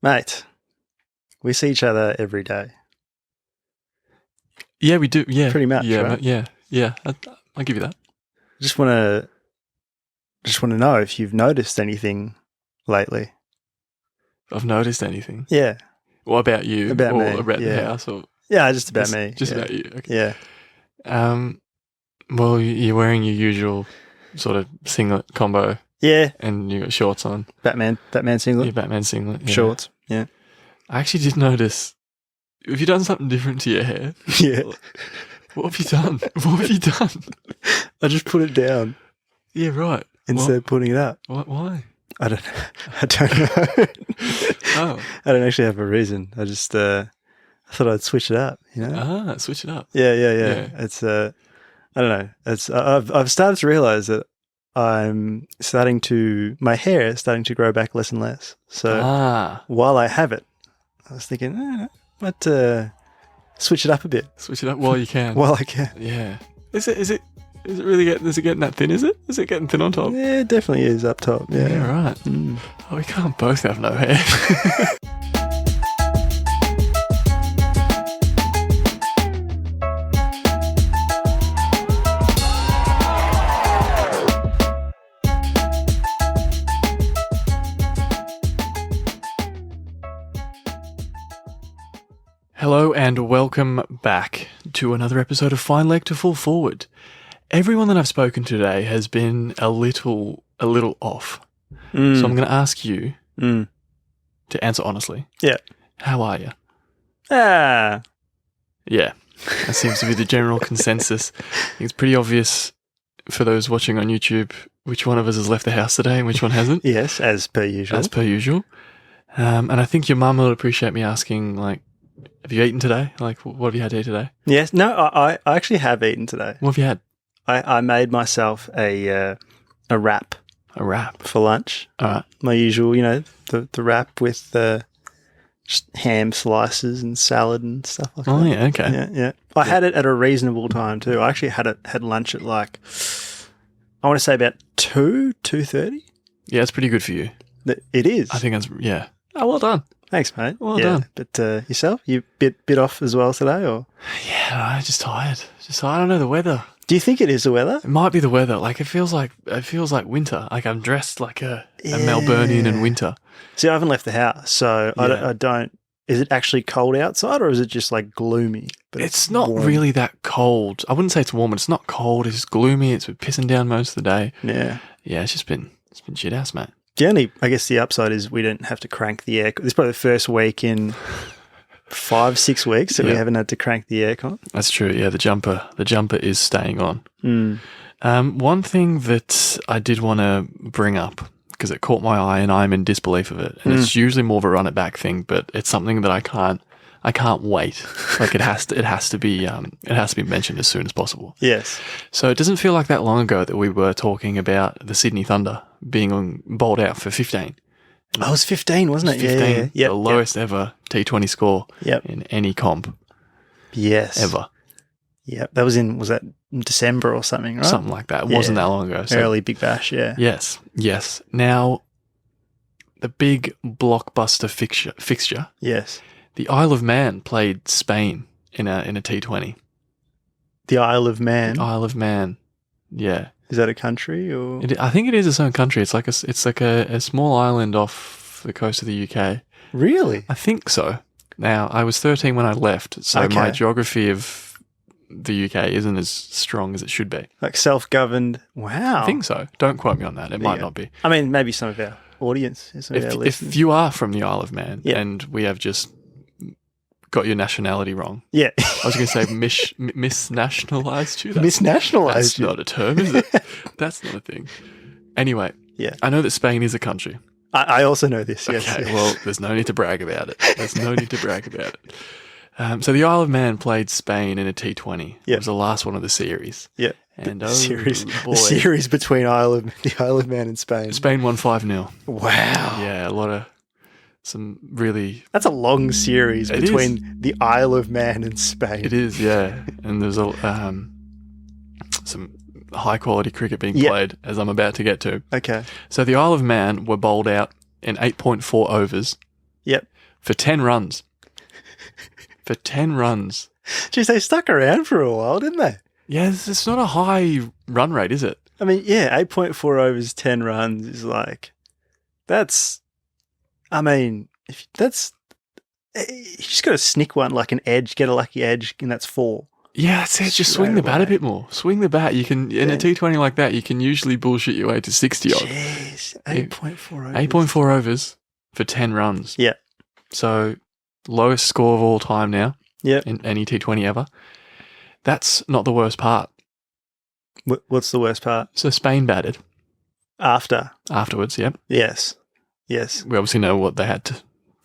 Mate, we see each other every day. Yeah, we do. Yeah, Pretty much, Yeah, right? yeah. I'll give you that. I just want to know if you've noticed anything lately. I've noticed anything. Yeah. What about you? About or me, about yeah. the house? Or Yeah, just about me. Just yeah. about you. Okay. Yeah. Well, you're wearing your usual sort of singlet combo. Yeah. And you got shorts on. Batman singlet. Your Batman singlet. Yeah. Shorts. Yeah. I actually did notice. Have you done something different to your hair? Yeah. What have you done? What have you done? I just put it down. Yeah, right. Instead of putting it up. Why? I don't know. Oh. I don't actually have a reason. I just I thought I'd switch it up, you know? Switch it up. Yeah. It's I don't know. It's I've started to realize that my hair is starting to grow back less and less. So while I have it, I was thinking, I might switch it up a bit. Switch it up while you can. While I can. Yeah. Is it really getting that thin, is it? Is it getting thin on top? Yeah, it definitely is up top. Yeah, right. Oh, we can't both have no hair. Hello and welcome back to another episode of Fine Leg to Full Forward. Everyone that I've spoken to today has been a little off. So I'm going to ask you to answer honestly. Yeah. How are you? Yeah. That seems to be the general consensus. I think it's pretty obvious for those watching on YouTube which one of us has left the house today and which one hasn't. Yes, as per usual. And I think your mum will appreciate me asking, like, have you eaten today? Like, what have you had to eat today? Yes. No, I actually have eaten today. What have you had? I made myself a wrap. A wrap? For lunch. All right. My usual, the wrap with just ham slices and salad and stuff like that. Oh, yeah, okay. Yeah. I had it at a reasonable time too. I actually had lunch at I want to say about 2:30. Yeah, it's pretty good for you. It is. I think that's, yeah. Oh, well done. Thanks, mate. Well done. But yourself, you bit off as well today, or? Yeah, I'm just tired. I don't know the weather. Do you think it is the weather? It might be the weather. Like it feels like winter. Like I'm dressed like a Melburnian in winter. See, I haven't left the house, so I don't. Is it actually cold outside, or is it just like gloomy? But it's not warm. Really that cold. I wouldn't say it's warm. It's not cold. It's gloomy. It's been pissing down most of the day. Yeah. Yeah. It's been shit house, mate. I guess the upside is we don't have to crank the air. This is probably the first week in 5-6 weeks that we haven't had to crank the aircon. That's true. Yeah, the jumper is staying on. One thing that I did want to bring up because it caught my eye and I'm in disbelief of it, and it's usually more of a run it back thing, but it's something that I can't wait. Like it has to be mentioned as soon as possible. Yes. So it doesn't feel like that long ago that we were talking about the Sydney Thunder being bowled out for 15. Oh, it was 15, wasn't it? 15, yeah. The lowest ever T20 score in any comp. Yes. Ever. Yep. Was that December or something, right? Something like that. It wasn't that long ago. So. Early Big Bash, yeah. Yes. Now, the big blockbuster fixture. Yes. The Isle of Man played Spain in a T20. The Isle of Man? The Isle of Man, yeah. Is that a country or? I think it is its own country. It's like a small island off the coast of the UK. Really? I think so. Now, I was 13 when I left, so my geography of the UK isn't as strong as it should be. Like self-governed? Wow. I think so. Don't quote me on that. It might not be. I mean, maybe some of our audience, if you are from the Isle of Man and we have just got your nationality wrong. Yeah. I was going to say misnationalised you. Misnationalised you? That's not a term, is it? That's not a thing. Anyway, I know that Spain is a country. I also know this, yes. Okay, well, there's no need to brag about it. So the Isle of Man played Spain in a T20. It was the last one of the series. Yeah. And the series between the Isle of Man and Spain. Spain won 5-0. Wow. Yeah, that's a long series between the Isle of Man and Spain. It is, yeah. And there's some high quality cricket being played, as I'm about to get to. Okay. So the Isle of Man were bowled out in 8.4 overs Yep. For 10 runs. For 10 runs. Geez, they stuck around for a while, didn't they? Yeah, it's not a high run rate, is it? I mean, yeah, 8.4 overs, 10 runs is like, that's, I mean, if that's, you just got to snick one like an edge, get a lucky edge, and that's 4. Yeah, that's it. Just swing the bat a bit more. Swing the bat. You can, in a T20 like that, you can usually bullshit your way to 60 odd. Jeez, 8.4 overs. 8.4 overs for 10 runs. Yeah. So, lowest score of all time now. Yep. In any T20 ever. That's not the worst part. What's the worst part? So Spain batted. Afterwards, yep. Yes. We obviously know what they had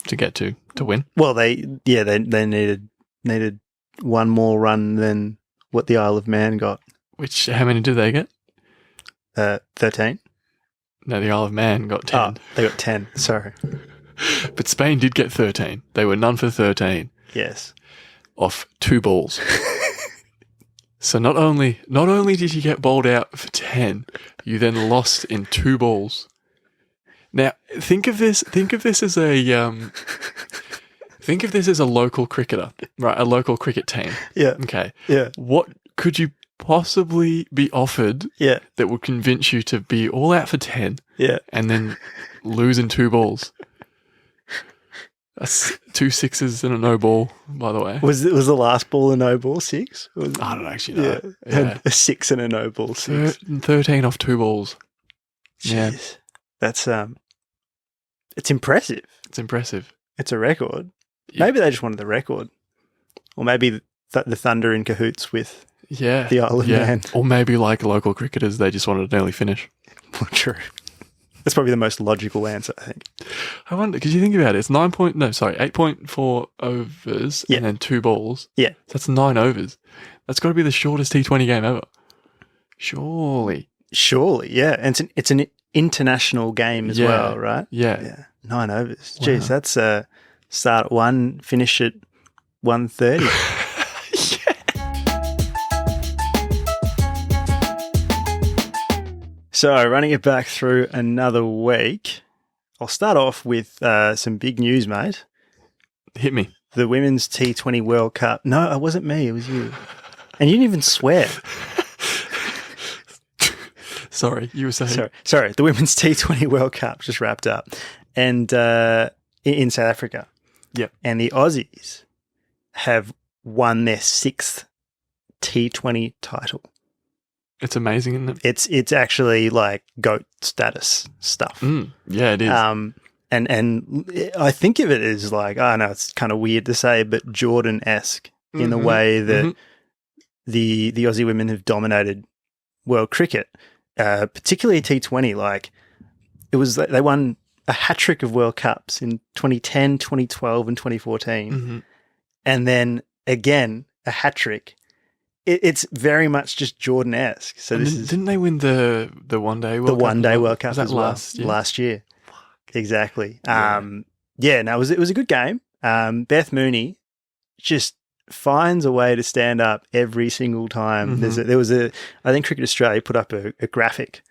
to get to win. Well, they needed one more run than what the Isle of Man got. Which, how many did they get? 13. No, the Isle of Man got 10. Oh, they got 10. Sorry. But Spain did get 13. They were none for 13. Yes. Off 2 balls. So not only did you get bowled out for 10, you then lost in 2 balls. Now, think of this as a local cricketer, right? A local cricket team. Yeah. Okay. Yeah. What could you possibly be offered that would convince you to be all out for 10 and then lose in 2 balls? That's 2 sixes and a no ball, by the way. Was the last ball a no ball 6? I don't actually know. Yeah. A 6 and a no ball 6. 13 off 2 balls. Jeez. Yeah. That's it's impressive. It's impressive. It's a record. Yeah. Maybe they just wanted the record. Or maybe the Thunder in cahoots with the Isle of Man. Or maybe like local cricketers, they just wanted an early finish. True. That's probably the most logical answer, I think. I wonder, because you think about it, it's 8.4 overs and then 2 balls. Yeah. So that's 9 overs. That's got to be the shortest T20 game ever. Surely, yeah. And it's an international game as well, right? Yeah. 9 overs. Wow. Jeez, that's start at 1, finish at 1:30. So, running it back through another week, I'll start off with some big news, mate. Hit me. The Women's T20 World Cup. No, it wasn't me. It was you. And you didn't even swear. Sorry, you were saying. Sorry. The Women's T20 World Cup just wrapped up. And in South Africa. Yep. And the Aussies have won their 6th T20 title. It's amazing, isn't it? It's actually like GOAT status stuff. Yeah, it is. And I think of it as like, I know it's kind of weird to say, but Jordan-esque in a way that the Aussie women have dominated world cricket, particularly T20. Like it was, they won a hat-trick of World Cups in 2010, 2012 and 2014. And then again, a hat-trick. It's very much just Jordan-esque. So didn't they win the one day World Cup? The one day World Cup was that last year. Fuck. Exactly. Yeah. No, it was a good game. Beth Mooney just finds a way to stand up every single time. I think Cricket Australia put up a graphic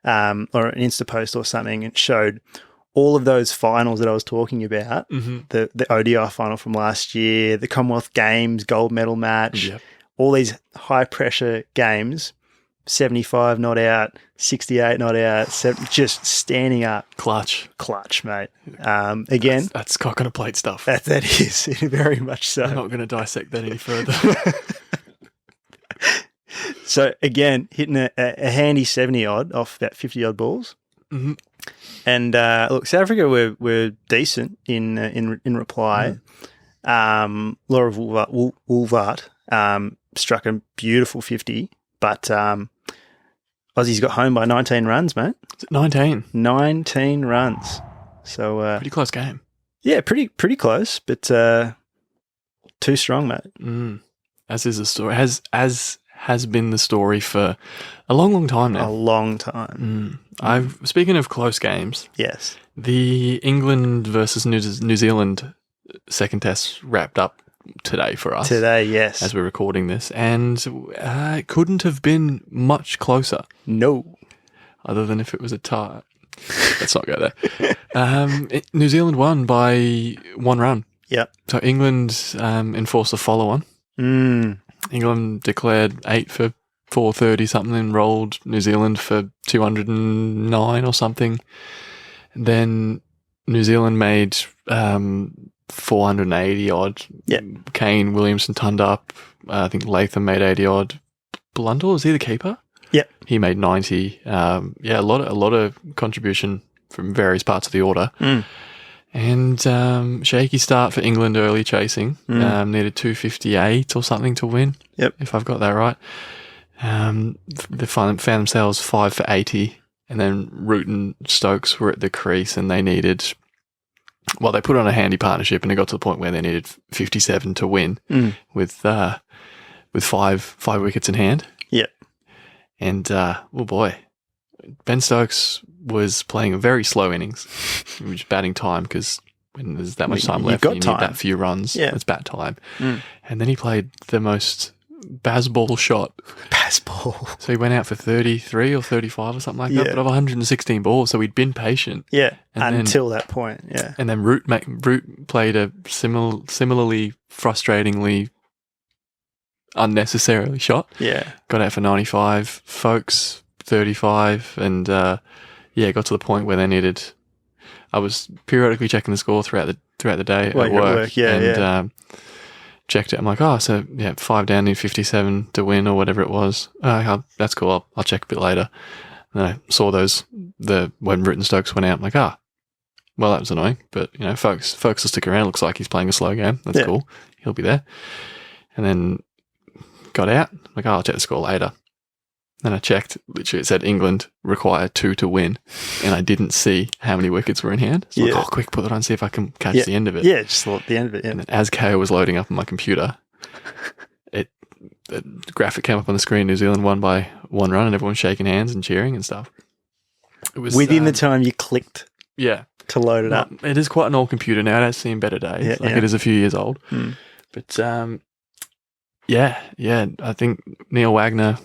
or an Insta post or something and showed all of those finals that I was talking about, the ODI final from last year, the Commonwealth Games gold medal match, all these high-pressure games, 75 not out, 68 not out, just standing up. Clutch, mate. Again. That's cock on a plate stuff. That is, very much so. I'm not going to dissect that any further. So, again, hitting a handy 70-odd off about 50-odd balls. And, look, South Africa were decent in reply. Laura Woolvart struck a beautiful 50, but Aussies got home by 19 runs, mate. 19? 19 runs. So pretty close game. Yeah, pretty close, but too strong, mate. As is the story. Has been the story for a long time now. A long time. Speaking of close games. Yes. The England versus New Zealand second test wrapped up today for us. Today, yes. As we're recording this. And it couldn't have been much closer. No. Other than if it was a tie. let's not go there. New Zealand won by 1 run. Yep. So England enforced a follow-on. England declared 8 for 430 something and rolled New Zealand for 209 or something. And then New Zealand made 480 odd. Yep. Kane, Williamson turned up. I think Latham made 80 odd. Blundell, is he the keeper? Yep. He made 90. A lot of contribution from various parts of the order. And shaky start for England early chasing. Needed 258 or something to win. Yep. If I've got that right. They found themselves 5 for 80, and then Root and Stokes were at the crease, and they needed. Well, they put on a handy partnership, and it got to the point where they needed 57 to win with 5 wickets in hand. Yep. And oh boy, Ben Stokes was playing a very slow innings, which is batting time because when there's that much time left, you need that few runs. Yeah. It's bat time. And then he played the most Bazball shot. Bazball. So he went out for 33 or 35 or something like that, but of 116 balls, so he'd been patient. Yeah, and until that point, yeah. And then Root played a similarly frustratingly unnecessarily shot. Yeah. Got out for 95, Folks 35, and got to the point where they needed. I was periodically checking the score throughout the day at work. Checked it. I'm like, 5 down, need 57 to win or whatever it was. That's cool. I'll check a bit later. And I saw when Root and Stokes went out. I'm like, well, that was annoying. But Folks will stick around. Looks like he's playing a slow game. That's cool. He'll be there. And then got out. I'm like, I'll check the score later. Then I checked, literally it said England require 2 to win, and I didn't see how many wickets were in hand. So I'm like, quick, put it on, see if I can catch the end of it. Yeah, just the end of it, yeah. And then as KO was loading up on my computer, the graphic came up on the screen, New Zealand won by 1 run, and everyone shaking hands and cheering and stuff. It was within the time you clicked to load it up. It is quite an old computer now. It has seen better days. It is a few years old. But I think Neil Wagner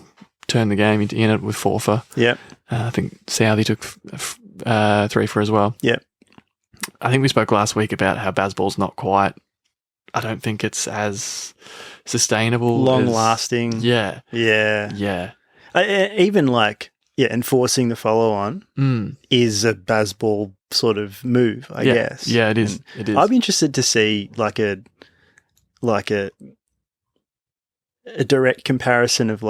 turned the game into in it with 4 for. Yep. I think Southey took 3 for as well. Yep. I think we spoke last week about how Bazball's not quite. I don't think it's as sustainable, long lasting. Yeah. Even enforcing the follow on is a Bazball sort of move, I guess. Yeah, it is. It is. I'd be interested to see a direct comparison of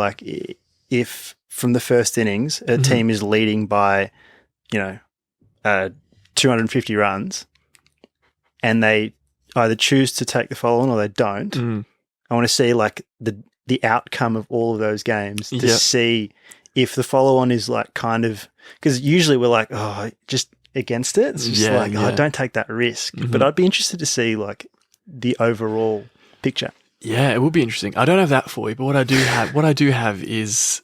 if from the first innings a team is leading by 250 runs and they either choose to take the follow on or they don't. I want to see the outcome of all of those games to see if the follow on is because usually we're just against it. It's just don't take that risk. But I'd be interested to see the overall picture. Yeah, it would be interesting. I don't have that for you, but what I do have is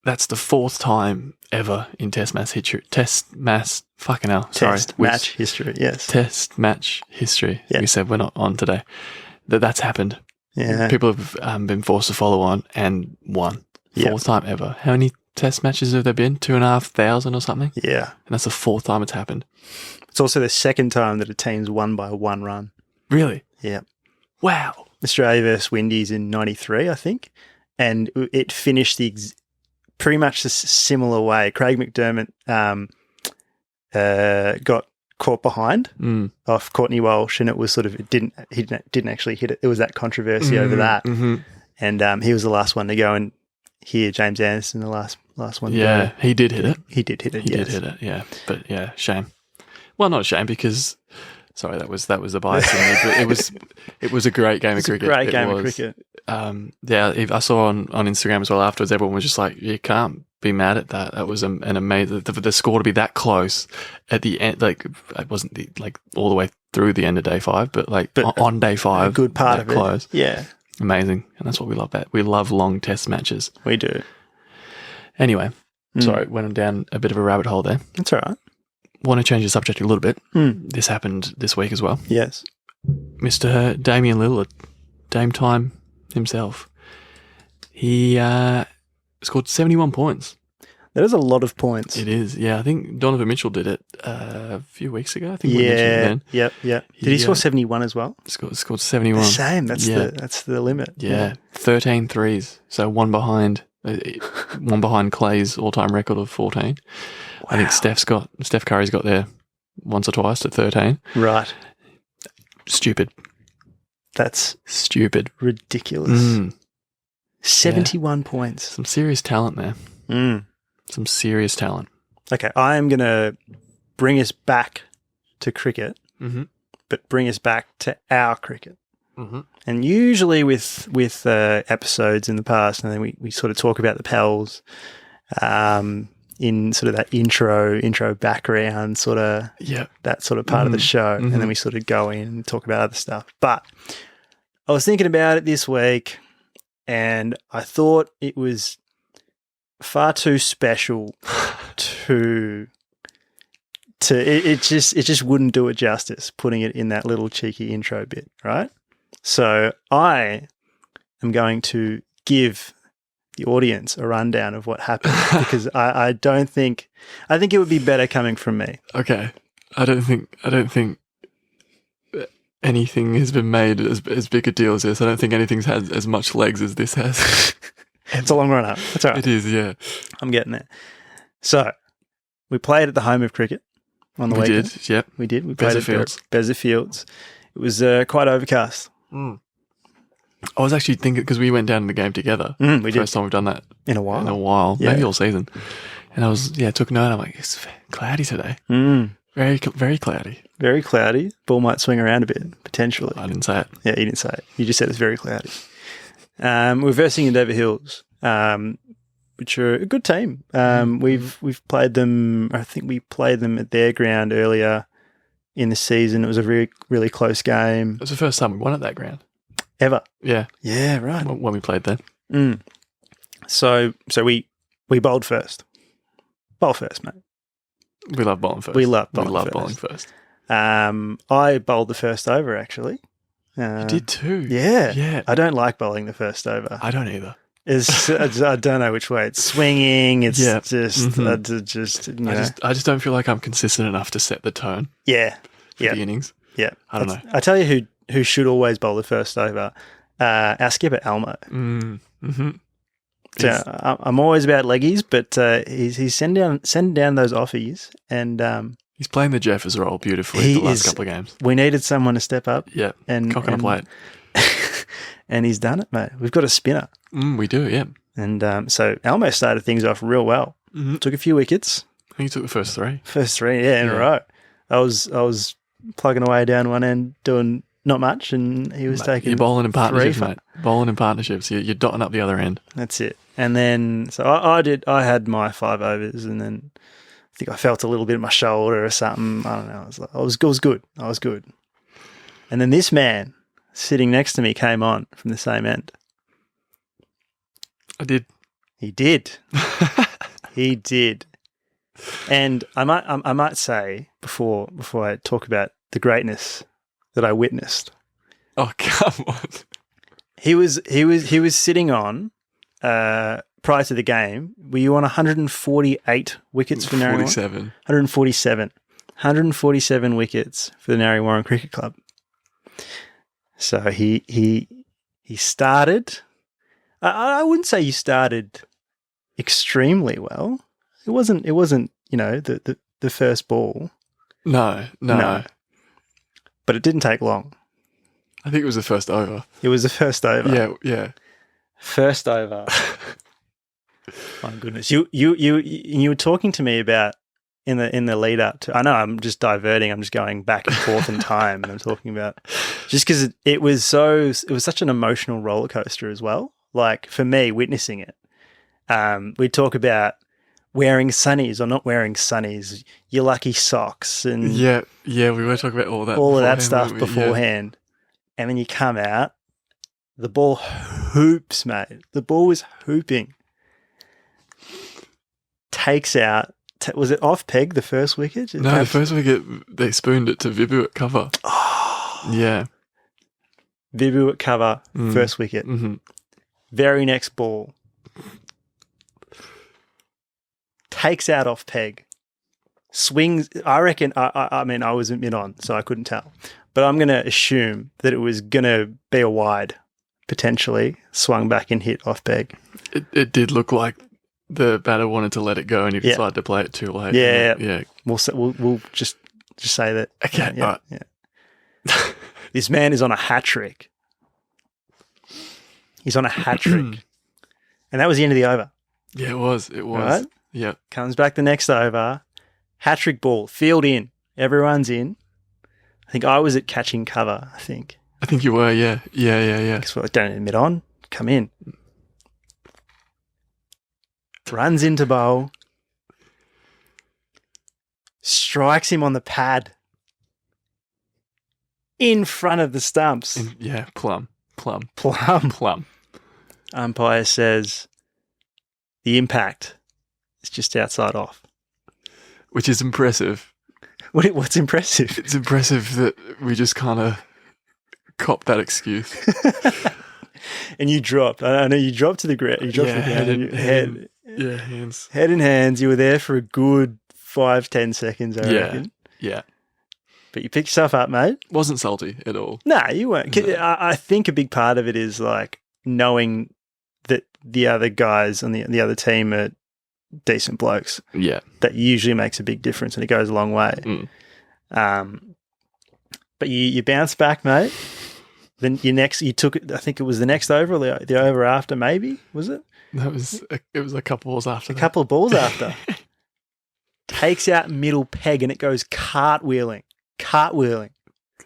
that's the 4th time ever in Test match history. Test match history, yes. Test match history. Yeah. We said we're not on today. That's happened. Yeah. People have been forced to follow on and won. 4th time ever. How many Test matches have there been? 2,500 or something? Yeah. And that's the 4th time it's happened. It's also the 2nd time that a team's won by 1 run. Really? Yeah. Wow. Australia versus Windies in 93, I think. And it finished pretty much the similar way. Craig McDermott got caught behind off Courtney Walsh, and it was he didn't actually hit it. It was that controversy over that. And he was the last one to go, and here James Anderson, the last one to go. He did hit it. He did hit it, He did hit it, yeah. But shame. Well, not a shame because... Sorry, that was the bias in me, but it was a great game of cricket. Great game of cricket. I saw on Instagram as well afterwards. Everyone was just like, "You can't be mad at that." That was an amazing. The score to be that close at the end, it wasn't all the way through the end of day 5, but on day 5, a good part of close. It. Yeah, amazing, and that's what we love. We love long Test matches. We do. Anyway, sorry, went down a bit of a rabbit hole there. That's all right. Want to change the subject a little bit. This happened this week as well. Yes. Mr. Damian Lillard, Dame Time himself, he scored 71 points. That is a lot of points. It is, yeah. I think Donovan Mitchell did it a few weeks ago. I think we mentioned it then. Yep. Did he score 71 as well? Scored 71. The same. That's the limit. Yeah. 13 threes. So one behind Clay's all-time record of 14. Wow. I think Steph Curry's got there once or twice at 13. Right. Stupid. That's stupid. Ridiculous. 71 points. Some serious talent there. Some serious talent. Okay, I am going to bring us back to cricket, but bring us back to our cricket. And usually with episodes in the past, and then we sort of talk about the Pels in sort of that intro background, sort of that sort of part of the show, and then we sort of go in and talk about other stuff. But I was thinking about it this week, and I thought it was far too special it just wouldn't do it justice putting it in that little cheeky intro bit, right? So I am going to give the audience a rundown of what happened because I think it would be better coming from me. Okay. I don't think anything has been made as big a deal as this. I don't think anything's had as much legs as this has. It's a long run up. That's all right. It is, yeah. I'm getting there. So, we played at the home of cricket on the weekend. We did, yep. We did. We played at Bezer Fields. It was quite overcast. I was actually thinking, because we went down to the game together. We did. First time we've done that. In a while. Maybe all season. And I took note. I'm like, it's cloudy today. Very, very cloudy. Very cloudy. Ball might swing around a bit, potentially. I didn't say it. Yeah, you didn't say it. You just said it's very cloudy. We're versing Endeavour Hills, which are a good team. We've played them. I think we played them at their ground earlier in the season. It was a really, really close game. It was the first time we won at that ground ever. Yeah, right. When we played there. So we bowled first. Bowl first, mate. We love bowling first. We love bowling first. I bowled the first over actually. You did too. Yeah. I don't like bowling the first over. I don't either. I don't know which way it's swinging. It's just, I just don't feel like I'm consistent enough to set the tone. Yeah. For the innings. Yeah. I don't know. I tell you who should always bowl the first over. Our skipper Elmo. So I'm always about leggies, but he's sending down those offies, and he's playing the Jeffers role beautifully the last couple of games. We needed someone to step up. Yeah, and cock on a plate. And he's done it, mate. We've got a spinner. We do, yeah. And so Elmo started things off real well. Took a few wickets. I think he took the first three. In a row. I was plugging away down one end, doing not much, and he was taking. You're bowling in partnerships, mate. Bowling in partnerships. You're dotting up the other end. That's it. And then, so I had my 5 overs, and then I think I felt a little bit in my shoulder or something. I don't know. I was good. I was good. And then this man sitting next to me came on from the same end. I did. He did. He did. And I might say before I talk about the greatness that I witnessed. Oh, come on. He was sitting on. Prior to the game, were you on 148 wickets for Narre Warren? 147. 147 wickets for the Narre Warren Cricket Club. So he started. I wouldn't say he started extremely well. It wasn't the first ball. No. But it didn't take long. I think it was the first over. It was the first over. Yeah. First over. My goodness, you were talking to me about in the lead up to. I know I'm just diverting. I'm just going back and forth in time, and I'm talking about just because it was such an emotional roller coaster as well. Like for me, witnessing it, we talk about wearing sunnies or not wearing sunnies, your lucky socks, and yeah, we were talking about all of that stuff beforehand, and then you come out. The ball hoops, mate. The ball was hooping. Takes out. Was it off peg, the first wicket? No, the first wicket, they spooned it to Vibhu at cover. Oh. Yeah. Vibhu at cover, first wicket. Very next ball. takes out off peg, swings. I reckon. I mean, I wasn't mid on, so I couldn't tell. But I'm going to assume that it was going to be a wide, potentially swung back and hit off peg. It did look like the batter wanted to let it go, and he decided to play it too late. Yeah. We'll just say that. Okay. Yeah. This man is on a hat trick. He's on a hat trick, and that was the end of the over. Yeah, it was. Right? Yeah. Comes back the next over, hat trick ball, field in, everyone's in. I think I was at catching cover. I think you were. Yeah. Guess what? Don't admit on. Come in. Runs into bowl. Strikes him on the pad. In front of the stumps. Plum. Umpire says the impact is just outside off. Which is impressive. What's impressive? It's impressive that we just kind of copped that excuse. And you dropped. I know you dropped to the ground. You dropped to the ground. Hands. Head in hands. You were there for a good 5-10 seconds, I reckon. Yeah. But you picked yourself up, mate. Wasn't salty at all. No, you weren't. No. I think a big part of it is like knowing that the other guys on the other team are decent blokes. Yeah. That usually makes a big difference and it goes a long way. But you bounced back, mate. Then you took it, I think it was the next over or the over after, maybe, was it? It was a couple balls after. Couple of balls after. Takes out middle peg and it goes cartwheeling.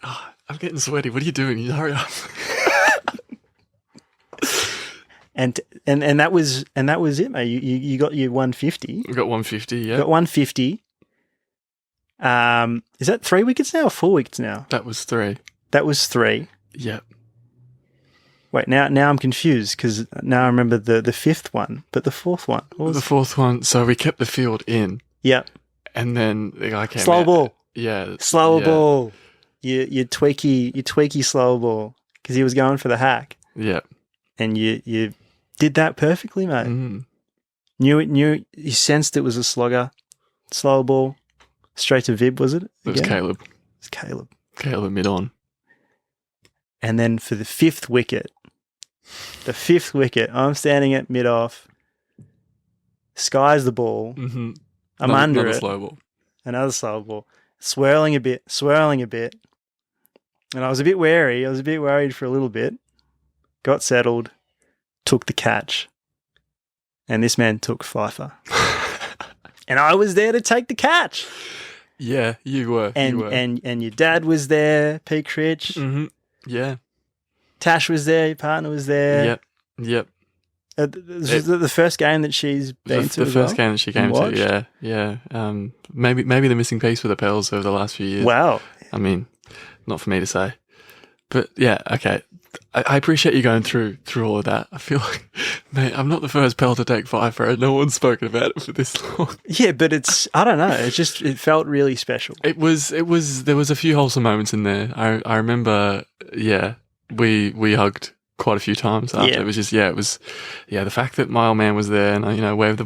Oh, I'm getting sweaty. What are you doing? You hurry up. and that was it, mate. You got your 150. We got 150. Yeah. Got 150. Is that 3 wickets now or 4 wickets now? That was 3. That was 3. Yep. Wait, now I'm confused because now I remember the fifth one, but the fourth one. What was the fourth one? So we kept the field in. Yep. And then the guy came slow out. Ball. Yeah. Slower ball. You tweaky slow ball because he was going for the hack. Yep. And you did that perfectly, mate. Knew you sensed it was a slogger. Slow ball. Straight to Vib, was it? It was Caleb. It's Caleb. Caleb mid on. And then for the fifth wicket, I'm standing at mid off. Sky's the ball. Mm-hmm. I'm under another it. Slow ball. Another slow ball. Swirling a bit. And I was a bit wary. I was a bit worried for a little bit. Got settled. Took the catch. And this man took Pfeiffer. And I was there to take the catch. Yeah, you were. And your dad was there, Pete Critch. Mm-hmm. Yeah. Tash was there, your partner was there. Yep. This was the first game that she's been to. The first game that she came to, yeah. Maybe the missing piece for the Pels over the last few years. Wow. I mean, not for me to say. But yeah, okay. I appreciate you going through all of that. I feel like, mate, I'm not the first Pel to take Pfeiffer. No one's spoken about it for this long. Yeah, but I don't know. It felt really special. There was a few wholesome moments in there. I remember, we hugged quite a few times after. It was just, the fact that my old man was there and, waved the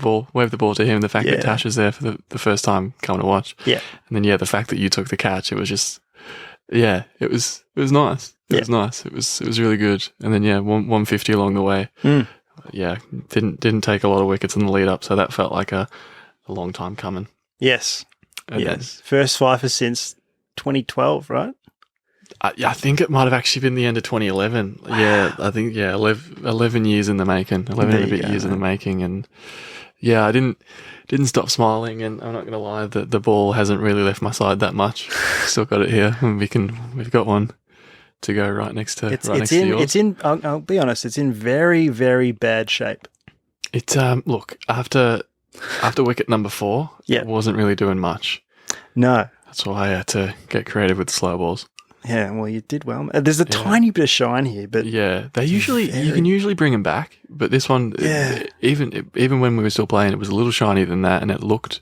ball to him, the fact that Tash was there for the first time coming to watch. Yeah. And then, the fact that you took the catch, it was just, it was nice. It was nice. It was really good. And then 150 along the way. Yeah, didn't take a lot of wickets in the lead up, so that felt like a long time coming. Yes. And yes. First Pfeiffer since 2012, right? I think it might have actually been the end of 2011. Wow. Yeah, I think 11 years in the making. 11 and a bit years in the making, and I didn't stop smiling. And I'm not going to lie, the ball hasn't really left my side that much. Still got it here, and we've got one to go right next to yours. I'll be honest, it's in very, very bad shape. It's look, after wicket number 4, it wasn't really doing much. No. That's why I had to get creative with the slow balls. Yeah, well, you did well. There's a tiny bit of shine here, but they usually you can usually bring them back, but this one, even when we were still playing, it was a little shinier than that, and it looked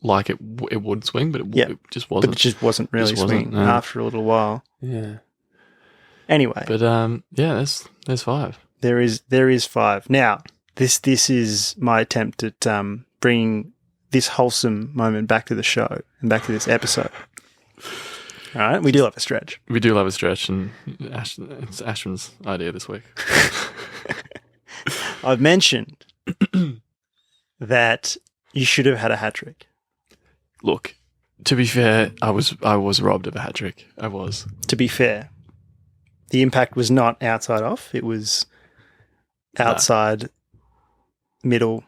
like it would swing, but it just wasn't. But it just wasn't really swinging after a little while. Yeah. Anyway, but there's 5. There is 5. Now, this is my attempt at bringing this wholesome moment back to the show and back to this episode. All right, we do love a stretch. We do love a stretch, and it's Ashton's idea this week. I've mentioned that you should have had a hat trick. Look, to be fair, I was robbed of a hat trick. I was. To be fair, the impact was not outside off. It was outside, middle.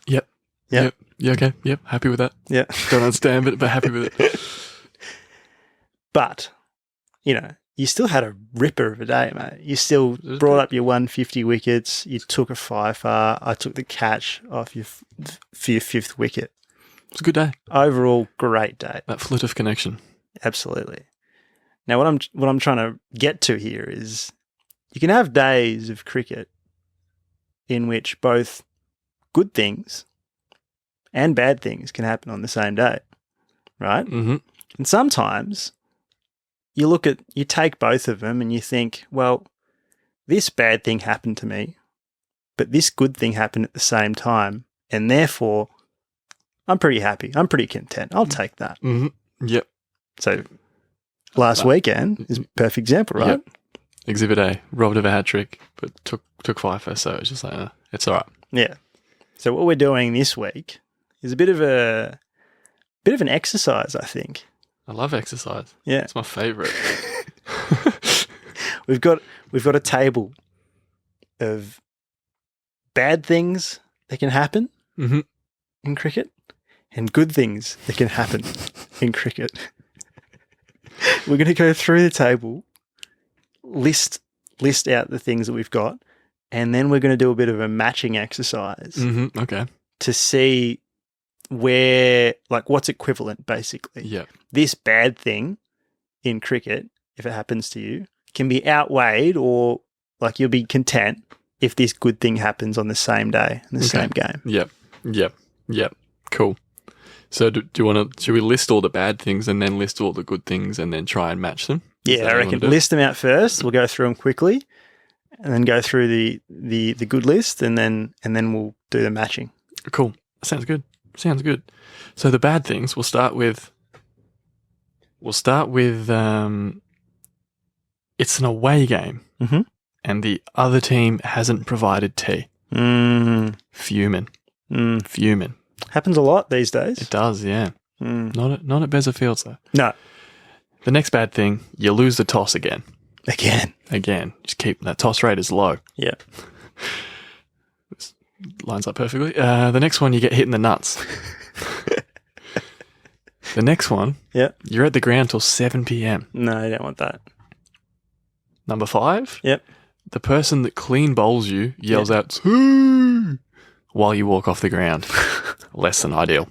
Yep. Yep. Yeah, okay. Yep. Happy with that. Yeah. Don't understand, but happy with it. But, you still had a ripper of a day, mate. You still brought up your 150 wickets. You took a 5-ar. I took the catch off for your 5th wicket. It's a good day. Overall, great day. That flit of connection. Absolutely. Now, what I'm trying to get to here is you can have days of cricket in which both good things and bad things can happen on the same day, right? Mm-hmm. And sometimes you take both of them and you think, well, this bad thing happened to me, but this good thing happened at the same time, and therefore I'm pretty happy. I'm pretty content. I'll take that. Mm-hmm. Yep. So last weekend is a perfect example, right? Yep. Exhibit A, robbed of a hat trick, but took 5 so it's just like, it's all right. Yeah. So what we're doing this week is a bit of an exercise, I think. I love exercise. Yeah. It's my favourite. We've got a table of bad things that can happen in cricket and good things that can happen in cricket. We're going to go through the table, list out the things that we've got, and then we're going to do a bit of a matching exercise Okay. to see where, what's equivalent, basically. Yeah. This bad thing in cricket, if it happens to you, can be outweighed, or you'll be content if this good thing happens on the same day in the same game. Yep. Cool. So should we list all the bad things and then list all the good things and then try and match them? Yeah, I reckon list them out first. We'll go through them quickly and then go through the good list and then we'll do the matching. Cool. Sounds good. So the bad things, we'll start with it's an away game and the other team hasn't provided tea. Fuming. Happens a lot these days. It does, yeah. Not at Bezza Fields, though. No. The next bad thing, you lose the toss again. Again. Just keep that toss rate is low. Yeah. This lines up perfectly. The next one, you get hit in the nuts. The next one, you're at the ground till 7 p.m. No, you don't want that. Number 5, yep. The person that clean bowls you yells out, "Swoo!" while you walk off the ground. Less than ideal.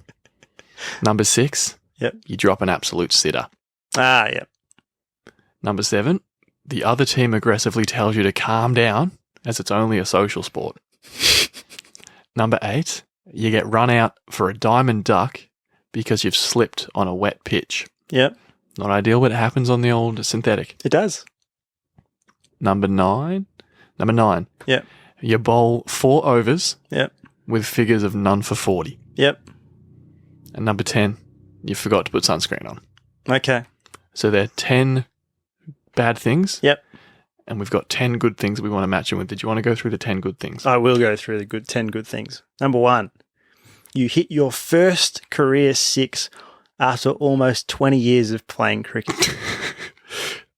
Number 6, you drop an absolute sitter. Yep. Number 7, the other team aggressively tells you to calm down as it's only a social sport. Number 8, you get run out for a diamond duck because you've slipped on a wet pitch. Yep. Not ideal, but it happens on the old synthetic. It does. Number 9. Yep. You bowl 4 overs. Yep. With figures of none for 40. Yep. And number 10, you forgot to put sunscreen on. Okay. So there are 10 bad things. Yep. And we've got 10 good things we want to match them with. Did you want to go through the 10 good things? I will go through the 10 good things. Number 1, you hit your first career 6 after almost 20 years of playing cricket.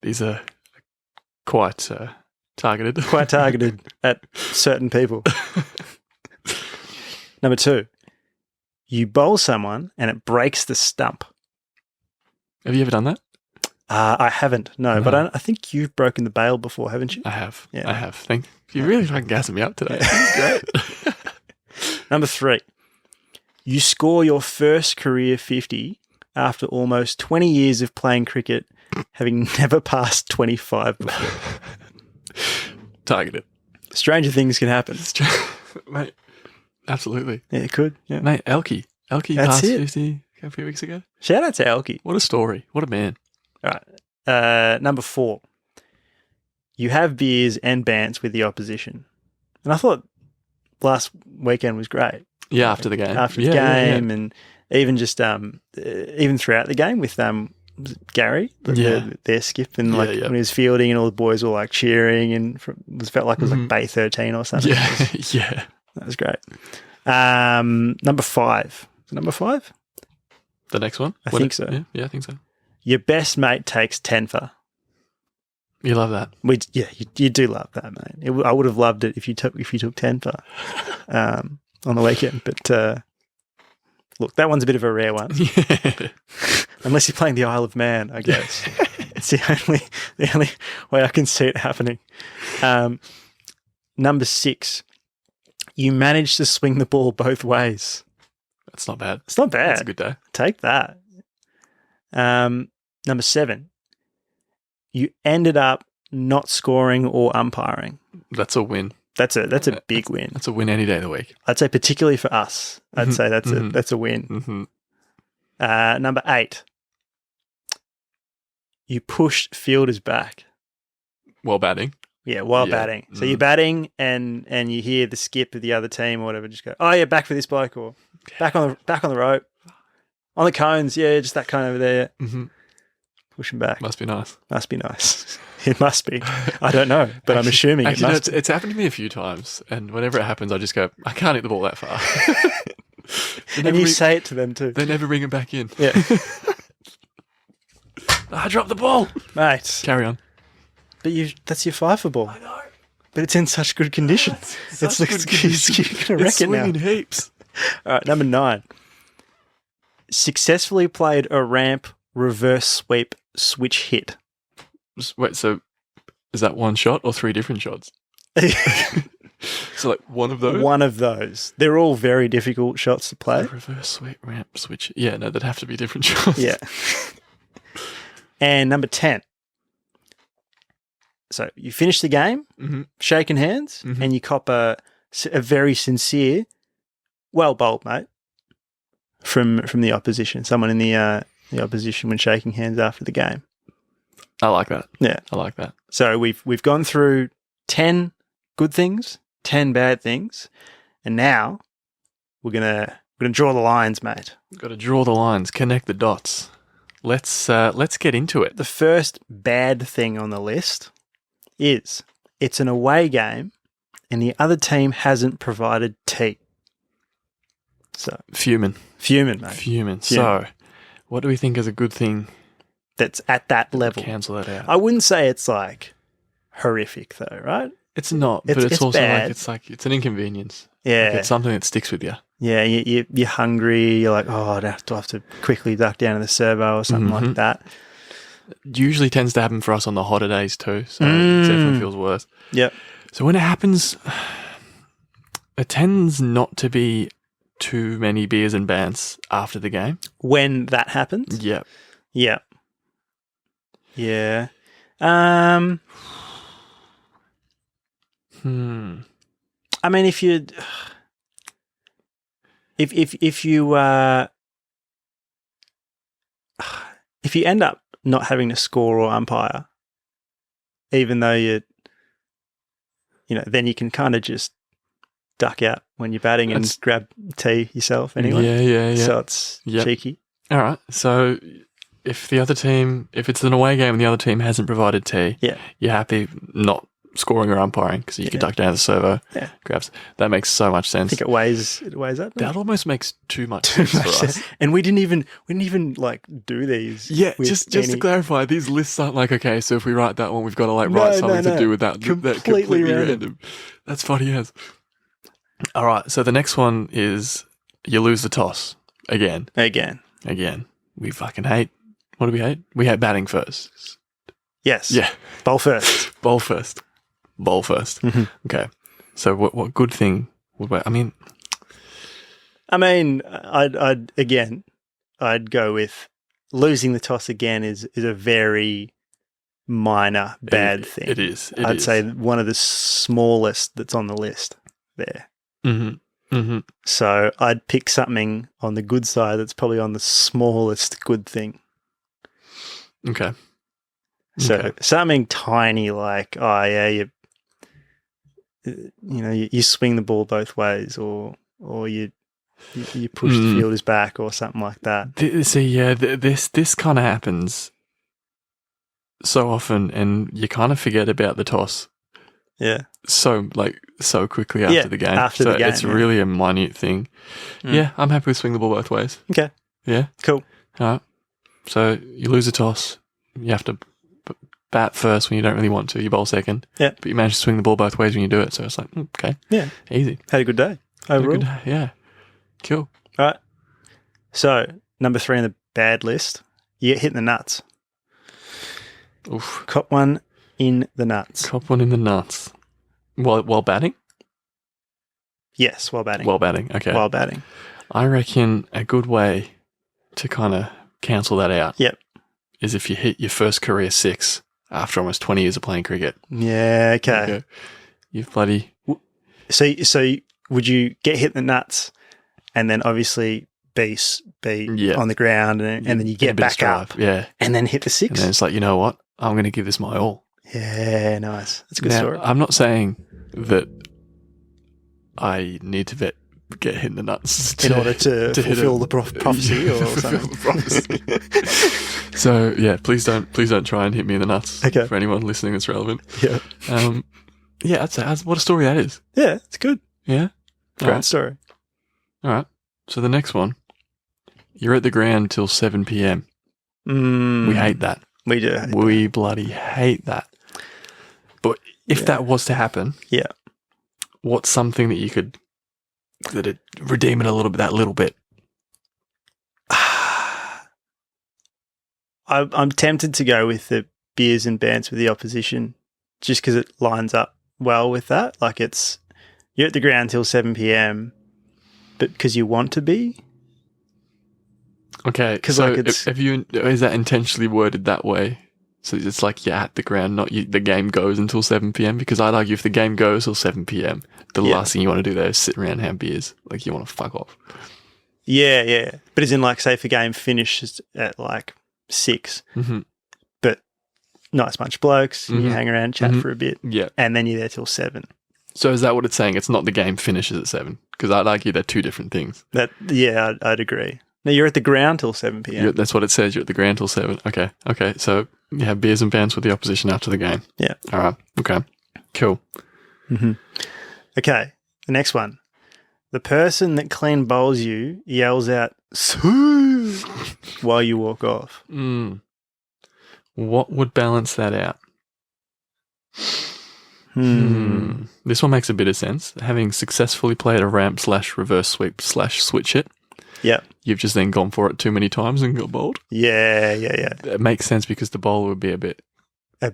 These are quite targeted. Quite targeted at certain people. Number 2, you bowl someone and it breaks the stump. Have you ever done that? I haven't, no. But I think you've broken the bail before, haven't you? I have. Yeah. I have. Thank you. Really fucking gassing me up today. That's great. Number 3, you score your first career 50 after almost 20 years of playing cricket, having never passed 25 before. Targeted. Stranger things can happen. Mate, absolutely. Yeah, it could. Yeah. Mate, Elkie That's passed it. 50 a few weeks ago. Shout out to Elkie. What a story. What a man. All right. Number 4, you have beers and bants with the opposition. And I thought last weekend was great. Yeah, after the game. After the game, and even just even throughout the game with was it Gary, their skip, and like when he was fielding, and all the boys were like cheering, and it felt like it was like Bay 13 or something. Yeah, that was great. Number 5. Is it number 5? The next one? I think so. Yeah, I think so. Your best mate takes 10 for. You love that. You do love that, mate. I would have loved it if you took 10 for on the weekend, but look, that one's a bit of a rare one. Yeah. Unless you're playing the Isle of Man, I guess. It's the only way I can see it happening. Number 6, you managed to swing the ball both ways. That's not bad. It's not bad. That's a good day. Take that. Number 7, you ended up not scoring or umpiring. That's a win. That's a big win. That's a win any day of the week. I'd say particularly for us. I'd say that's a win. Number 8, you pushed fielders back while batting. Yeah, while batting. So you're batting and you hear the skip of the other team or whatever. Just go, oh yeah, back for this bloke, or back on the rope, on the cones. Yeah, just that cone over there. Push him back. Must be nice. Must be nice. It must be. I don't know, but I'm assuming it must. It's happened to me a few times, and whenever it happens, I just go, I can't hit the ball that far. And you say it to them too. They never bring it back in. Yeah. I dropped the ball, mate. Carry on. But that's your 5 for ball. I know. But it's in such good condition. It's like you're gonna wreck it now. Swinging heaps. All right, number 9. Successfully played a ramp reverse sweep switch hit. Wait, so is that one shot or 3 different shots? So like one of those? One of those. They're all very difficult shots to play. Reverse sweep, ramp, switch. Yeah, no, that'd have to be different shots. Yeah. And number 10. So you finish the game, shaking hands, and you cop a very sincere, well bowled, mate, from the opposition. Someone in the opposition when shaking hands after the game. I like that. Yeah, I like that. So we've gone through 10 good things, 10 bad things, and now we're gonna draw the lines, mate. We've got to draw the lines, connect the dots. Let's get into it. The first bad thing on the list is it's an away game and the other team hasn't provided tea. So Fuming, mate. Fuming. So what do we think is a good thing that's at that level? Cancel that out. I wouldn't say it's like horrific though, right? It's not, but it's also bad. it's an inconvenience. Yeah. Like it's something that sticks with you. Yeah, you're hungry, you're like, oh, I'd have to quickly duck down to the servo or something like that. Usually tends to happen for us on the hotter days too, so it definitely feels worse. Yep. So when it happens, it tends not to be too many beers and bants after the game. When that happens? Yep. Yeah. Yeah. I mean, if you end up not having to score or umpire, even though then you can kind of just duck out when you're batting and grab tea yourself anyway. Yeah. So it's cheeky. All right. So if it's an away game and the other team hasn't provided tea, you're happy not scoring or umpiring because you can duck down to the servo. Yeah. Grabs. That makes so much sense. I think it weighs up. That almost makes too much sense for us. And we didn't even like do these. Yeah, just to clarify, these lists aren't like, okay, so if we write that one, we've got to write something to do with that. Completely random. That's funny as. All right, so the next one is you lose the toss again. We fucking hate. What do we hate? We hate batting first. Yes. Yeah. Bowl first. Mm-hmm. Okay. So what good thing would we? I mean, I'd go with losing the toss again is a very minor bad thing. It is. I'd say one of the smallest that's on the list there. So I'd pick something on the good side that's probably on the smallest good thing. Okay. So something tiny like, oh yeah, you swing the ball both ways, or you you push the fielders back or something like that. This kind of happens so often, and you kind of forget about the toss. Yeah. So quickly after the game. After the game, it's really a minute thing. Yeah, I'm happy with swing the ball both ways. Okay. Yeah. Cool. All right. So you lose a toss. You have to bat first when you don't really want to. You bowl second. Yeah. But you manage to swing the ball both ways when you do it. So it's like, okay. Yeah. Easy. Had a good day overall. Yeah. Cool. All right. So, number 3 on the bad list, you get hit in the nuts. Oof. Cop one in the nuts. Cop one in the nuts. While batting? Yes, while batting. While batting, okay. While batting. I reckon a good way to kind of cancel that out is if you hit your first career 6 after almost 20 years of playing cricket. Yeah, okay. You've bloody... So would you get hit in the nuts and then obviously be on the ground and then you get back up and then hit the 6? And then it's like, you know what? I'm going to give this my all. Yeah, nice. That's a good story. I'm not saying that I need to get hit in the nuts in order to fulfill the prophecy or something. So please don't try and hit me in the nuts. Okay. For anyone listening that's relevant. Yeah. That's what a story that is. Yeah, it's good. Yeah. Great story. All right. So the next one, you're at the ground till 7 p.m. We hate that. We do. We bloody hate that. But if that was to happen, what's something that you could redeem it a little bit? That little bit. I'm tempted to go with the beers and bants with the opposition, just because it lines up well with that. Like you're at the ground till 7 p.m, but because you want to be. Okay, so is that intentionally worded that way? So it's like you're at the ground, not the game goes until 7 p.m? Because I'd argue if the game goes till 7 p.m, the last thing you want to do there is sit around and have beers. Like you want to fuck off. Yeah. But as in like, say if a game finishes at like 6, but nice bunch of blokes, you hang around, chat for a bit, and then you're there till 7. So is that what it's saying? It's not the game finishes at 7? Because I'd argue they're two different things. I'd agree. No, you're at the ground till 7 p.m. That's what it says. You're at the ground till 7. Okay. So you have beers and bants with the opposition after the game. Yeah. All right. Okay. Cool. Okay. The next one. The person that clean bowls you yells out, "Sue!" while you walk off. What would balance that out? This one makes a bit of sense. Having successfully played a ramp / reverse sweep / switch it. Yeah. You've just then gone for it too many times and got bowled. Yeah. It makes sense because the bowler would be a bit up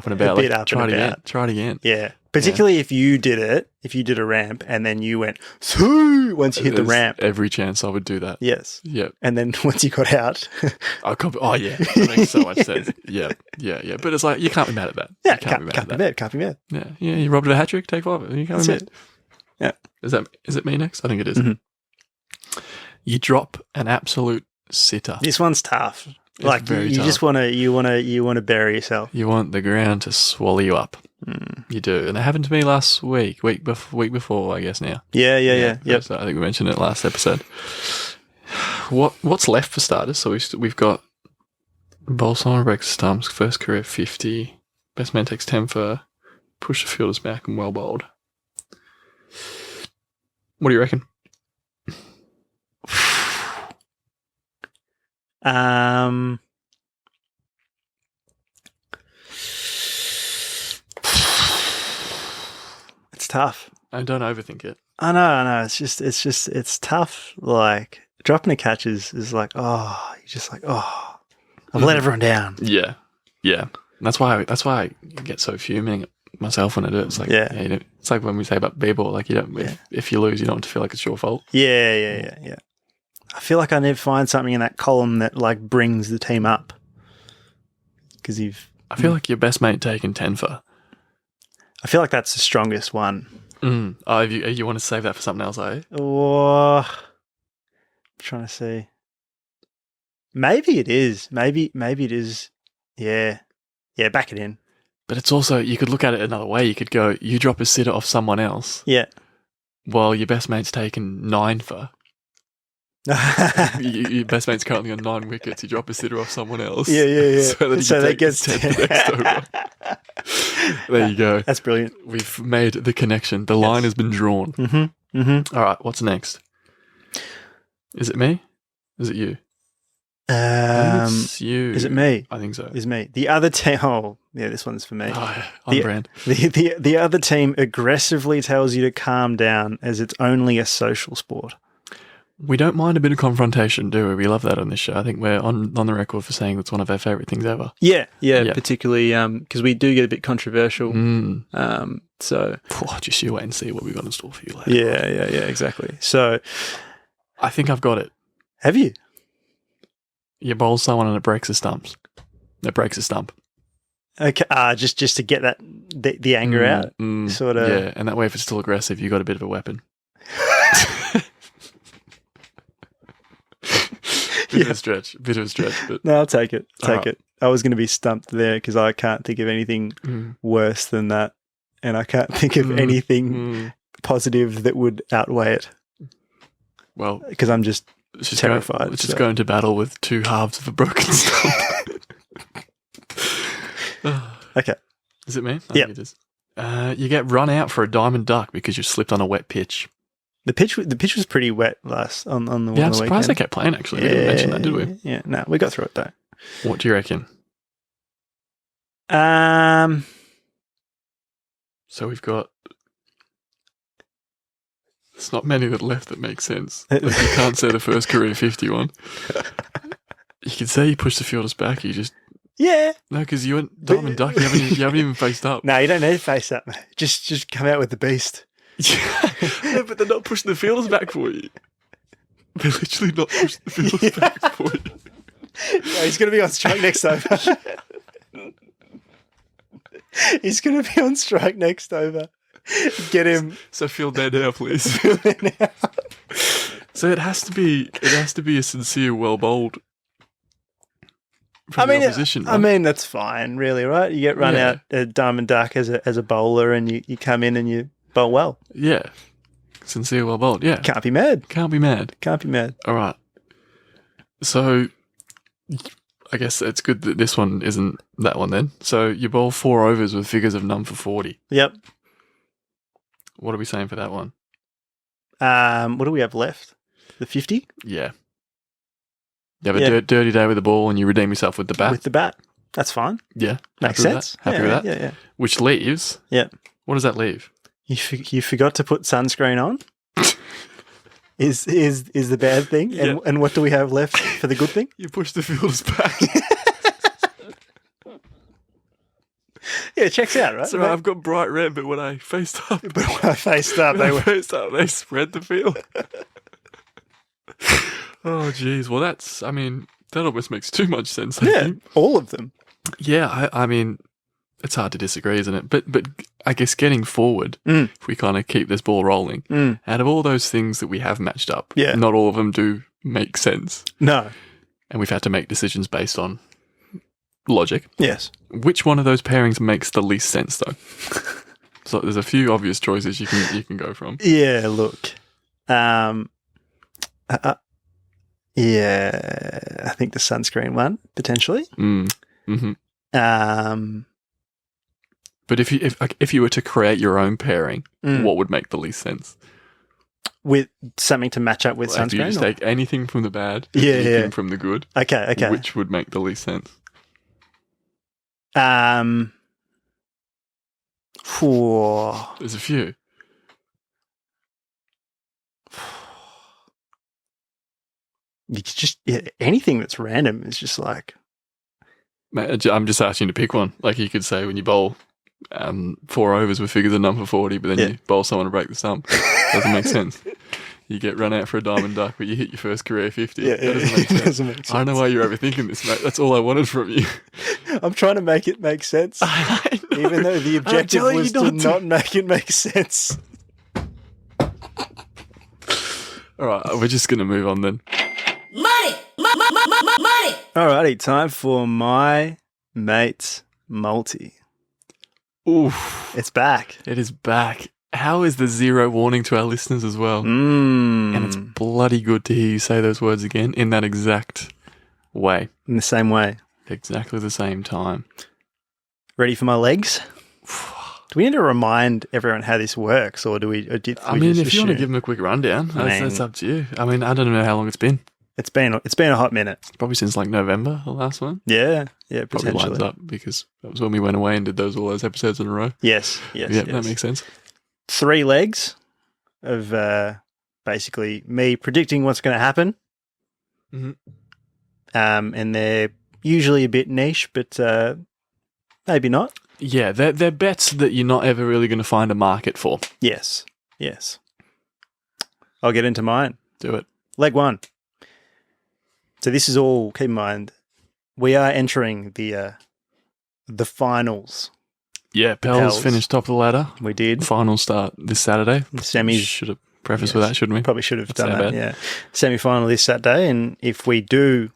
and about. Try it again. Yeah. Particularly if you did a ramp and then you went, "Sue!" once you hit the ramp. Every chance I would do that. Yes. Yep. And then once you got out. That makes so much sense. Yeah. But it's like, you can't be mad at that. Yeah, can't be mad. Yeah, you robbed a hat trick, take 5. You can't be mad. Yeah. Is it me next? I think it is. You drop an absolute sitter. This one's tough. Like you tough. just want to bury yourself. You want the ground to swallow you up. You do, and it happened to me last week before, I guess now. Yeah. Yep. So I think we mentioned it last episode. What's left for starters? So we've got bowl Simon breaks stumps, first career 50, best man takes 10 for, push the fielders back and well bowled. What do you reckon? It's tough. And don't overthink it. I know. It's tough. Like dropping a catch is like, you're just like, I've let everyone down. Yeah. That's why I get so fuming at myself when I do it. It's like, it's like when we say about b-ball, like you don't, if you lose, you don't want to feel like it's your fault. Yeah. I feel like I need to find something in that column that like brings the team up. Because I feel like your best mate taking 10 for. I feel like that's the strongest one. Oh, you want to save that for something else, eh? I'm trying to see. Maybe it is. Maybe it is. Yeah, back it in. But it's also, you could look at it another way. You could go, you drop a sitter off someone else. Yeah. While your best mate's taken 9 for. Your best mate's currently on 9 wickets. You drop a sitter off someone else. Yeah. So that gets 10 the next over. There you go. That's brilliant. We've made the connection. The line has been drawn. All right, what's next? Is it me? Is it you? I think it's you. Is it me? I think so. It's me. The other team. Oh, yeah, this one's for me. On brand. The other team aggressively tells you to calm down as it's only a social sport. We don't mind a bit of confrontation, do we? We love that on this show. I think we're on the record for saying it's one of our favourite things ever. Yeah. Particularly because we do get a bit controversial. So just you wait and see what we've got in store for you later. Yeah, exactly. So I think I've got it. Have you? You bowl someone and it breaks the stumps. It breaks a stump. Okay, just to get the anger out, sort of. Yeah, and that way, if it's still aggressive, you got a bit of a weapon. Bit of a stretch, but no, I'll take it. It. I was going to be stumped there because I can't think of anything worse than that, and I can't think of anything positive that would outweigh it. Well, because I'm just terrified. Let's just go into battle with two halves of a broken stump. Okay, is it me? Yeah, it is. You get run out for a diamond duck because you slipped on a wet pitch. The pitch was pretty wet last on the I'm weekend. surprised they kept playing, actually. We didn't mention that, did we? Yeah, no, we got through it, though. What do you reckon? So we've got... There's not many that left that make sense. Like you can't say the first career 51. You could say you pushed the fielders back, you just... Yeah. No, because you went diamond duck, you haven't even faced up. No, you don't need to face up, mate. Just come out with the beast. No, but they're not pushing the fielders back for you. They're literally not pushing the fielders back for you. No, he's going to be on strike next over. He's going to be on strike next over. Get him. So field there now, please. So it has to be a sincere, well bowled. From the opposition, right? I mean that's fine, really, right? You get run out a diamond duck as a bowler, and you come in and you bowl well. Yeah. Sincere, well bowled, yeah. Can't be mad. All right. So, I guess it's good that this one isn't that one then. So, you bowl 4 overs with figures of none for 40. Yep. What are we saying for that one? What do we have left? The 50? Yeah. You have a dirty day with the ball and you redeem yourself with the bat? With the bat. That's fine. Yeah. Makes sense. Happy with that? Yeah. Which leaves... Yeah. What does that leave? You forgot to put sunscreen on? is the bad thing? Yeah. And what do we have left for the good thing? You push the fielders back. Yeah, it checks out, right? So I've got bright red, but when I faced up... But when I faced up, they spread the field. Oh, geez. Well, that almost makes too much sense. I think. All of them. Yeah, I mean, it's hard to disagree, isn't it? But I guess getting forward, if we kind of keep this ball rolling, out of all those things that we have matched up, not all of them do make sense. No. And we've had to make decisions based on logic. Yes. Which one of those pairings makes the least sense, though? So there's a few obvious choices you can go from. Yeah, look. Yeah, I think the sunscreen one, potentially. Mm-hmm. But if you were to create your own pairing, what would make the least sense? With something to match up with sunscreen? If you just take anything from the bad, anything from the good. Okay. Which would make the least sense? There's a few. You just anything that's random is just like. I'm just asking you to pick one. Like you could say when you bowl 4 overs with figures of none for 40, but then you bowl someone to break the stump. Doesn't make sense. You get run out for a diamond duck, but you hit your first career 50. Yeah, that doesn't make sense. Doesn't make sense. I don't know why you're overthinking this, mate. That's all I wanted from you. I'm trying to make it make sense. I know. Even though the objective was to not make it make sense. All right, we're just going to move on then. Money! Money! Alrighty, time for my mate's multi. Oof. It's back. It is back. How is the zero warning to our listeners as well? And it's bloody good to hear you say those words again in that exact way. In the same way. Exactly the same time. Ready for my legs? Do we need to remind everyone how this works, or do we? If you want to give them a quick rundown, that's up to you. I mean, I don't know how long it's been. It's been a hot minute. Probably since like November, the last one. Yeah, Probably potentially. lines up because that was when we went away and did all those episodes in a row. Yes. That makes sense. 3 legs of basically me predicting what's going to happen. Mm-hmm. And they're usually a bit niche, but maybe not. Yeah, they're bets that you're not ever really going to find a market for. Yes. I'll get into mine. Do it. Leg 1. So this is all, keep in mind, we are entering the finals. Yeah, Pels finished top of the ladder. We did. Finals start this Saturday. The semis. Should have prefaced with that, shouldn't we? Probably should have done that, bad. yeah. Semi-final this Saturday, and if we do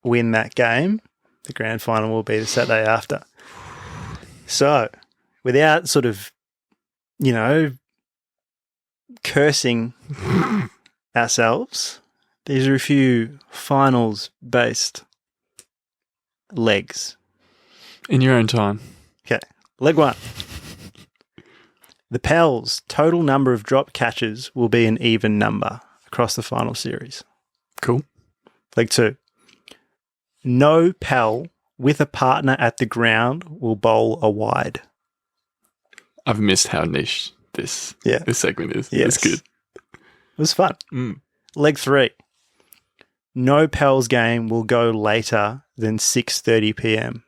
win that game, the grand final will be the Saturday after. So, without sort of, cursing ourselves, these are a few finals-based legs. In your own time. Okay, leg 1. The Pels' total number of drop catches will be an even number across the final series. Cool. Leg 2. No Pel with a partner at the ground will bowl a wide. I've missed how niche this segment is. Yes. It's good. It was fun. Leg 3. No Pels game will go later than 6:30 p.m.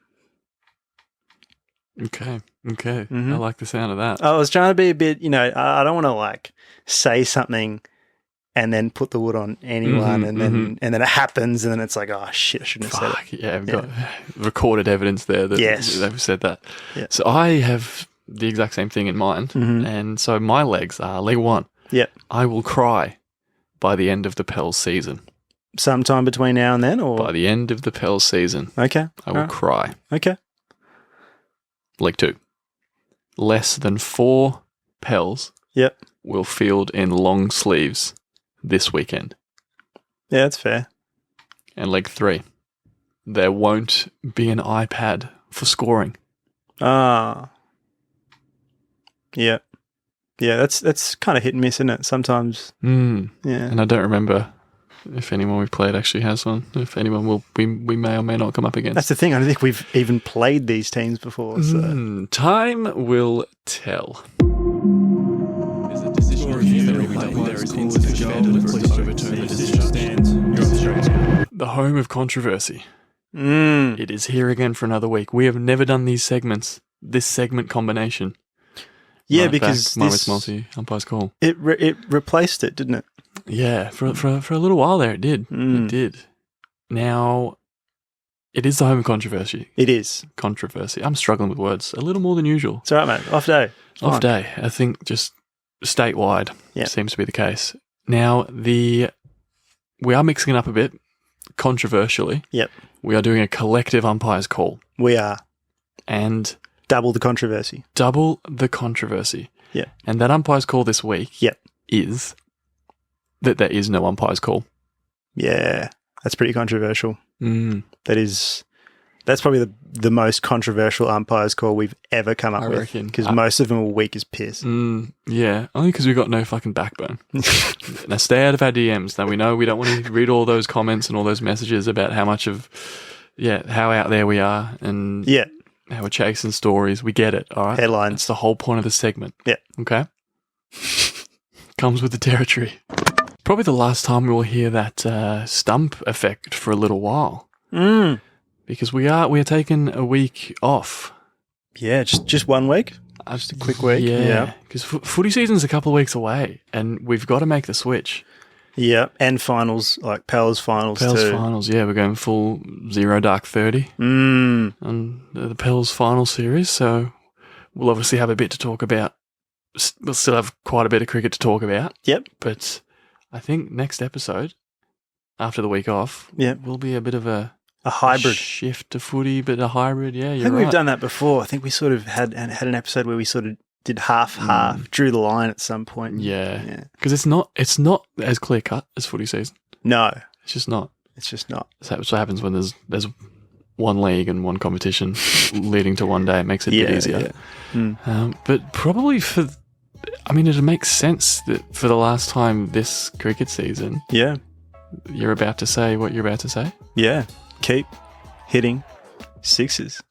Okay. I like the sound of that. I was trying to be a bit, I don't want to say something and then put the wood on anyone and then it happens and then it's like, oh shit, I shouldn't have said it. Yeah, I've got recorded evidence there that they've said that. Yeah. So I have the exact same thing in mind. And so my legs are leg 1. Yeah. I will cry by the end of the Pels season. Sometime between now and then, or? By the end of the Pels season. Okay. I will cry. Okay. Leg 2. Less than 4 Pels will field in long sleeves this weekend. Yeah, that's fair. And leg 3. There won't be an iPad for scoring. Ah. Yeah. Yeah, that's kind of hit and miss, isn't it? Sometimes. Yeah. And I don't remember if anyone we've played actually has one. If anyone will, we may or may not come up against. That's the thing. I don't think we've even played these teams before. So. Time will tell. The home of controversy. It is here again for another week. We have never done these segments, this segment combination. Yeah, because this multi umpire's call. It replaced it, didn't it? Yeah, for a little while there, it did. It did. Now, it is the home of controversy. It is controversy. I'm struggling with words a little more than usual. It's all right, mate. Off day. Off day. I think just statewide seems to be the case. Now, we are mixing it up a bit, controversially. Yep. We are doing a collective umpire's call. We are. And double the controversy. Yeah. And that umpire's call this week is that there is no umpire's call. Yeah. That's pretty controversial. That's probably the most controversial umpire's call we've ever come up with. Because most of them are weak as piss. Yeah, only because we've got no fucking backbone. Now stay out of our DMs. Now we know we don't want to read all those comments and all those messages about how much of, how out there we are and how we're chasing stories. We get it, all right? Headlines. That's the whole point of the segment. Yeah. Okay? Comes with the territory. Probably the last time we will hear that stump effect for a little while. Because we are taking a week off. Yeah, just 1 week. Just a quick week. Yeah, because footy season's a couple of weeks away, and we've got to make the switch. Yeah, and finals, like Pels finals too. Finals, yeah, we're going full 0 dark 30 on the Pels final series, so we'll obviously have a bit to talk about. We'll still have quite a bit of cricket to talk about. Yep. But I think next episode, after the week off, will be a bit of a hybrid shift to footy, but a hybrid. Yeah, I think we've done that before. I think we sort of had an episode where we sort of did half, drew the line at some point. Yeah. Because it's not as clear cut as footy season. No. It's just not. That's what happens when there's one league and one competition leading to one day. It makes it a bit easier. Yeah. But probably it makes sense that for the last time this cricket season, you're about to say what you're about to say. Yeah. Keep hitting sixes.